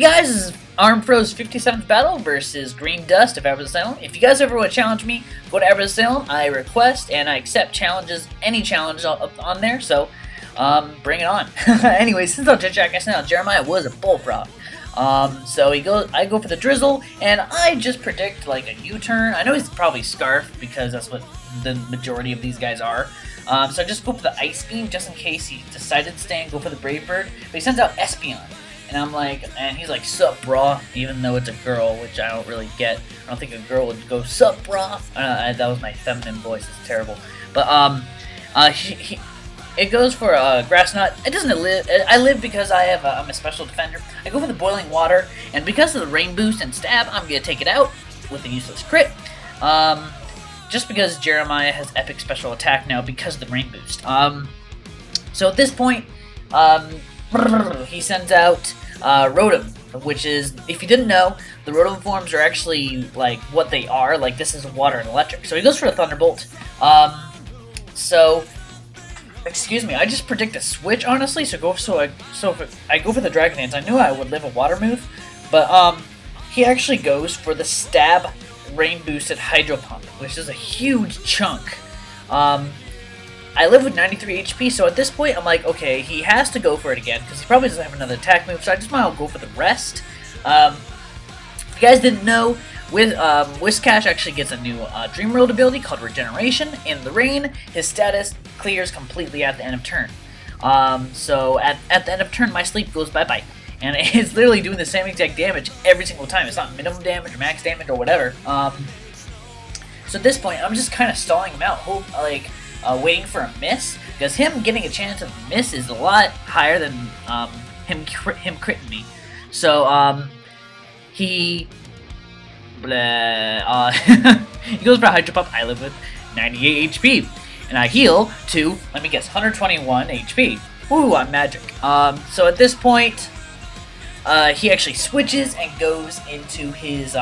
guys, this is Armfro's 57th battle versus Greendust of Average Asylum. If you guys ever want to challenge me, go to Average Asylum. I request and I accept challenges, any challenge on there, so bring it on. Anyway, since I'll check us now, Jeremiah was a bullfrog. So I go for the drizzle, and I just predict like a U-turn. I know he's probably Scarf because that's what the majority of these guys are. So I just go for the Ice Beam just in case he decided to stay and go for the Brave Bird. But he sends out Espeon. And I'm like, and he's like, sup, brah, even though it's a girl, which I don't really get. I don't think a girl would go, sup, brah. That was my feminine voice, it's terrible. But, it goes for a Grass Knot. It doesn't live, I live because I'm a special defender. I go for the Boiling Water, and because of the Rain Boost and Stab, I'm going to take it out with a useless crit. Just because Jeremiah has epic special attack now because of the Rain Boost. So at this point, he sends out Rotom, which is, if you didn't know, the Rotom forms are actually like what they are. Like, this is water and electric. So he goes for a Thunderbolt. Excuse me, I just predict a switch, honestly. So if I go for the Dragon Dance. I knew I would live a water move, but he actually goes for the Stab Rain Boosted Hydro Pump, which is a huge chunk. I live with 93 HP, so at this point, I'm like, okay, he has to go for it again, because he probably doesn't have another attack move, so I just might as well go for the rest. If you guys didn't know, Whiscash actually gets a new Dream World ability called Regeneration. In the rain, his status clears completely at the end of turn. So at the end of turn, my sleep goes bye-bye. And it's literally doing the same exact damage every single time. It's not minimum damage or max damage or whatever. So at this point, I'm just kind of stalling him out, waiting for a miss, because him getting a chance of miss is a lot higher than him critting me. So he goes for a Hydro Pump. I live with 98 HP, and I heal to, let me guess, 121 HP. Ooh, I'm magic. So at this point, he actually switches and goes into his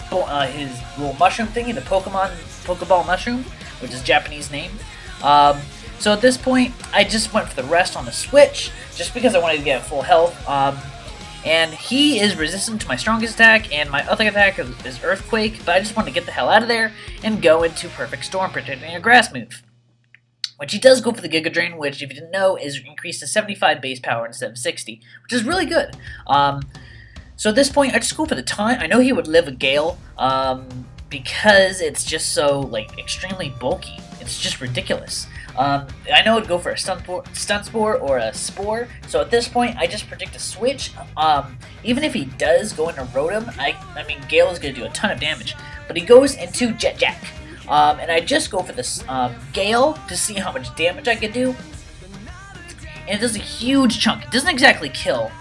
little mushroom thingy, the Pokeball mushroom, which is Japanese name. So at this point, I just went for the rest on the switch, just because I wanted to get full health. And he is resistant to my strongest attack, and my other attack is Earthquake, but I just want to get the hell out of there and go into Perfect Storm, protecting a grass move. Which he does go for the Giga Drain, which, if you didn't know, is increased to 75 base power instead of 60, which is really good. So at this point, I just go for the taunt. I know he would live a Gale, because it's just so, like, extremely bulky. It's just ridiculous. I know it'd go for a Stun Spore or a Spore, so at this point, I just predict a switch. Even if he does go into Rotom, I mean, Gale is going to do a ton of damage, but he goes into Jet Jack. And I just go for this Gale to see how much damage I can do, and it does a huge chunk. It doesn't exactly kill.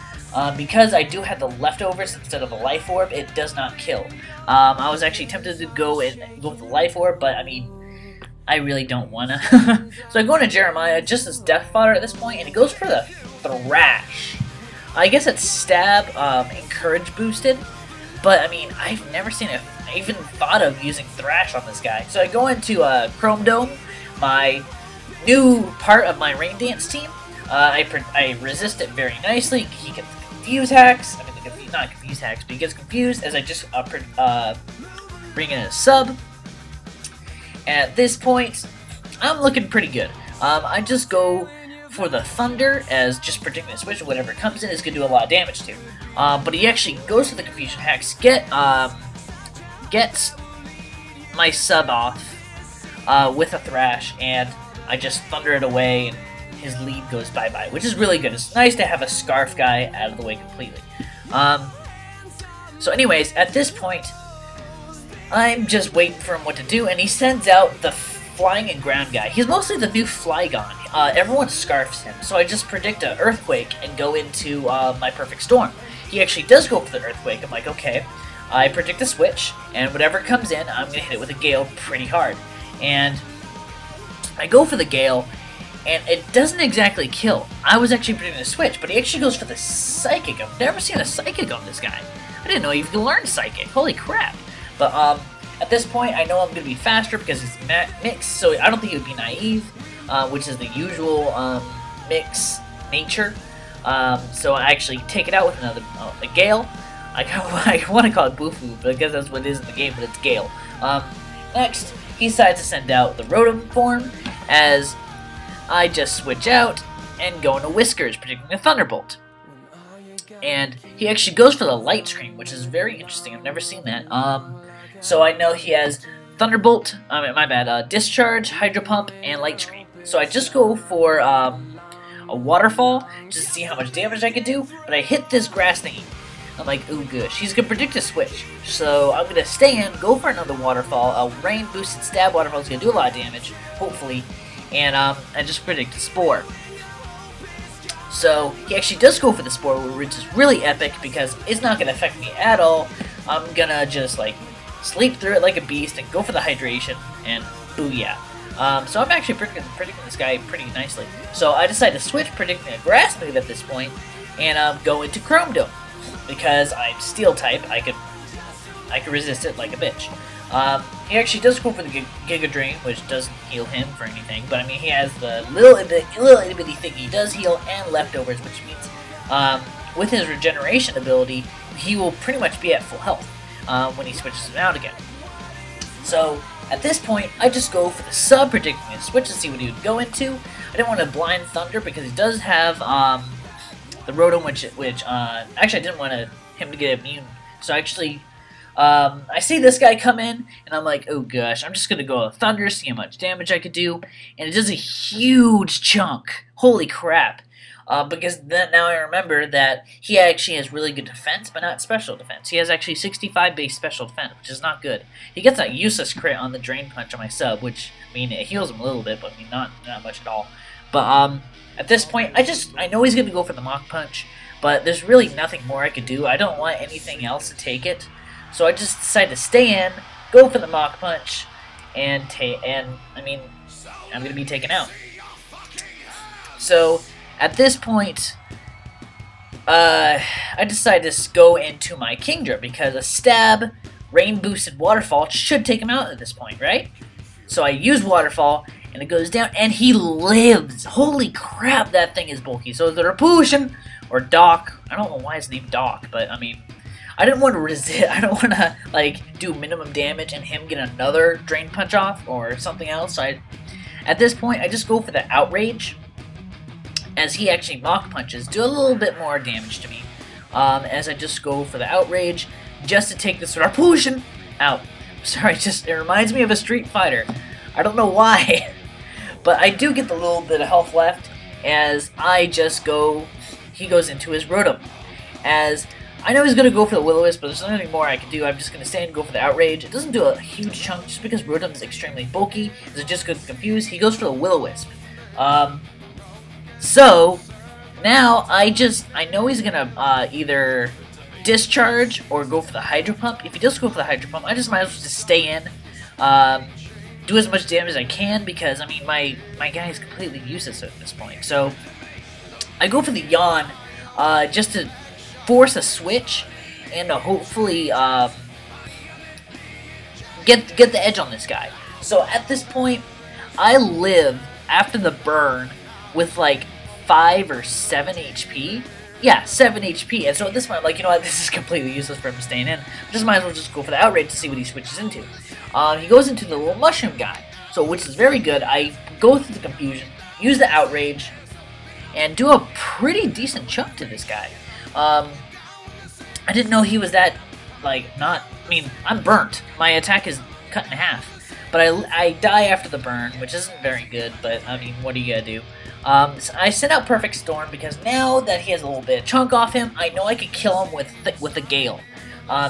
Because I do have the leftovers instead of a Life Orb, it does not kill. I was actually tempted to go with the Life Orb, but I mean, I really don't wanna. So I go into Jeremiah just as Death Fodder at this point, and he goes for the Thrash. I guess it's Stab, Encourage boosted, but I mean, I've never seen it. I even thought of using Thrash on this guy. So I go into Chrome Dome, my new part of my Rain Dance team. I resist it very nicely. He gets confuse hacks. I mean, not confuse hacks, but he gets confused as I just bring in a sub. At this point, I'm looking pretty good. I just go for the Thunder as just predicting the switch. Whatever comes in is going to do a lot of damage to. But he actually goes for the confusion hacks, gets my sub off with a Thrash, and I just thunder it away, and his lead goes bye-bye, which is really good. It's nice to have a Scarf guy out of the way completely. So anyways, at this point, I'm just waiting for him what to do, and he sends out the Flying and Ground guy. He's mostly the new Flygon. Everyone Scarfs him, so I just predict an Earthquake and go into my Perfect Storm. He actually does go for the Earthquake. I'm like, okay. I predict a switch, and whatever comes in, I'm going to hit it with a Gale pretty hard. And I go for the Gale, and it doesn't exactly kill. I was actually predicting a switch, but he actually goes for the Psychic. I've never seen a Psychic on this guy. I didn't know you could learn Psychic. Holy crap. But at this point, I know I'm going to be faster because it's mixed, so I don't think it would be naive, which is the usual mix nature. So I actually take it out with another a Gale. I want to call it Bufu, but I guess that's what it is in the game, but it's Gale. Next, he decides to send out the Rotom form, as I just switch out and go into Whiskers, predicting a Thunderbolt. And he actually goes for the Light Screen, which is very interesting. I've never seen that. So I know he has Thunderbolt, Discharge, Hydro Pump, and Light Screen. So I just go for a Waterfall, just to see how much damage I can do, but I hit this Grass thingy. I'm like, ooh, good. She's going to predict a switch. So I'm going to stay in, go for another Waterfall. A Rain Boosted Stab Waterfall is going to do a lot of damage, hopefully. And I just predict a Spore. So he actually does go for the Spore, which is really epic because it's not going to affect me at all. I'm going to just, like, sleep through it like a beast and go for the Hydration, and booyah. So I'm actually predicting this guy pretty nicely. So I decided to switch, predicting a Grass move at this point, and go into Chrome Dome. Because I'm Steel type, I could resist it like a bitch. He actually does go for the Giga Drain, which doesn't heal him for anything, but I mean he has the little itty bitty thing he does heal and leftovers, which means with his regeneration ability, he will pretty much be at full health when he switches him out again. So at this point, I just go for the sub, predicting a switch to see what he would go into. I didn't want to Blind Thunder because he does have the Rotom, which actually I didn't want him to get immune. So actually, I see this guy come in, and I'm like, oh gosh, I'm just gonna go Thunder, see how much damage I could do, and it does a huge chunk. Holy crap! Because then now I remember that he actually has really good defense, but not special defense. He has actually 65 base special defense, which is not good. He gets that useless crit on the Drain Punch on my sub, which I mean it heals him a little bit, but I mean not much at all. But at this point, I know he's going to go for the Mach Punch, but there's really nothing more I could do. I don't want anything else to take it. So I just decided to stay in, go for the Mach Punch, and I mean, I'm going to be taken out. So at this point, I decided to go into my Kingdra, because a Stab, Rain Boosted Waterfall should take him out at this point, right? So I use Waterfall, and it goes down, and he lives! Holy crap, that thing is bulky. So the Repulsion, or Doc, I don't know why it's named Doc, but I mean, I didn't want to resist, I don't want to, like, do minimum damage and him get another Drain Punch off, or something else. So at this point, I just go for the Outrage, as he actually Mach Punches, do a little bit more damage to me, as I just go for the Outrage, just to take this Repulsion out. Sorry, it reminds me of a Street Fighter. I don't know why. But I do get the little bit of health left, as I just go, he goes into his Rotom. As I know he's going to go for the Will-O-Wisp, but there's nothing more I can do. I'm just going to stay and go for the Outrage. It doesn't do a huge chunk just because Rotom is extremely bulky. Is it just good confused? He goes for the Will-O-Wisp. So now I know he's going to either Discharge or go for the Hydro Pump. If he does go for the Hydro Pump, I just might as well just stay in. Do as much damage as I can, because I mean my guy is completely useless at this point. So I go for the Yawn, just to force a switch and to hopefully get the edge on this guy. So at this point, I live after the burn with like 5 or 7 HP. Yeah, 7 HP. And so at this point, I'm like, you know what, this is completely useless for him staying in. Just might as well just go for the Outrage to see what he switches into. He goes into the little mushroom guy, so which is very good. I go through the confusion, use the Outrage, and do a pretty decent chunk to this guy. I didn't know he was that, like, I mean, I'm burnt. My attack is cut in half. But I die after the burn, which isn't very good, but, I mean, what are you gonna do? So I sent out Perfect Storm, because now that he has a little bit of chunk off him, I know I could kill him with a Gale.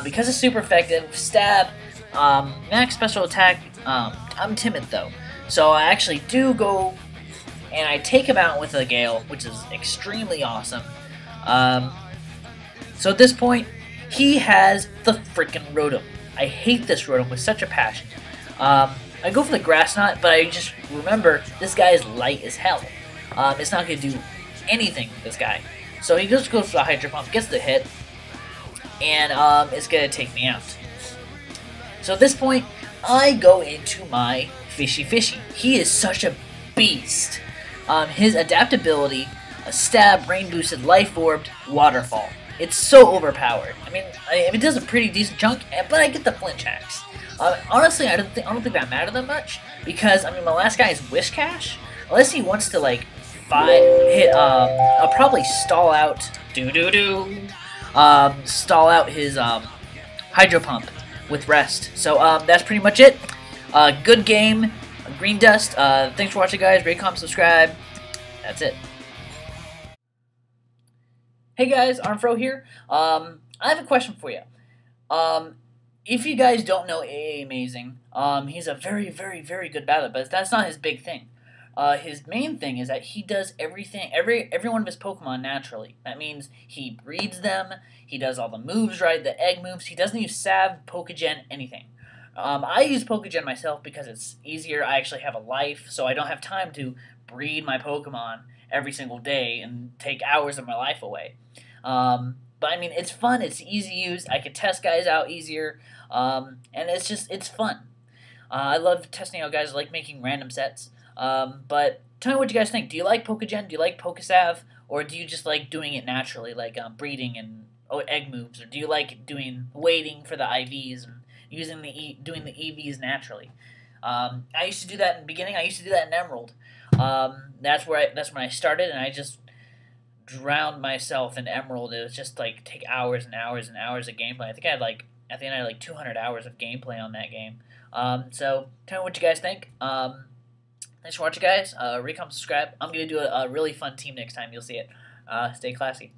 Because it's super effective, Stab, max special attack, I'm timid though. So I actually do go, and I take him out with a Gale, which is extremely awesome. So at this point, he has the freaking Rotom. I hate this Rotom with such a passion. I go for the Grass Knot, but I just remember this guy is light as hell. It's not going to do anything with this guy. So he just goes for the Hydro Pump, gets the hit, and it's going to take me out. So at this point, I go into my Fishy. He is such a beast. His adaptability, a stab, rain boosted, life orbed, waterfall. It's so overpowered. I mean, it does a pretty decent chunk, but I get the flinch hacks. Honestly, I don't think that matter that much because I mean, my last guy is Wish Cash. Unless he wants to like I'll probably stall out stall out his Hydro Pump with rest. So that's pretty much it. Good game, Greendust. Thanks for watching, guys. Rate, comment, subscribe. That's it. Hey guys, Armfro here. I have a question for you. If you guys don't know AA Amazing, he's a very, very, very good battler, but that's not his big thing. His main thing is that he does everything, every one of his Pokemon naturally. That means he breeds them, he does all the moves right, the egg moves. He doesn't use Salve, Pokegen, anything. I use Pokegen myself because it's easier. I actually have a life, so I don't have time to breed my Pokemon every single day and take hours of my life away. But I mean, it's fun, it's easy use, I can test guys out easier, and it's fun. I love testing out guys. I like making random sets. But tell me what you guys think. Do you like Pokegen? Do you like Pokesave? Or do you just like doing it naturally, like breeding and egg moves? Or do you like waiting for the IVs and doing the EVs naturally? I used to do that in the beginning. I used to do that in Emerald. That's when I started, and I just drowned myself in Emerald. It was just like take hours and hours and hours of gameplay. I think I had like 200 hours of gameplay on that game. So tell me what you guys think. Thanks for watching, guys. Rate, comment, subscribe. I'm going to do a really fun team next time. You'll see it. Stay classy.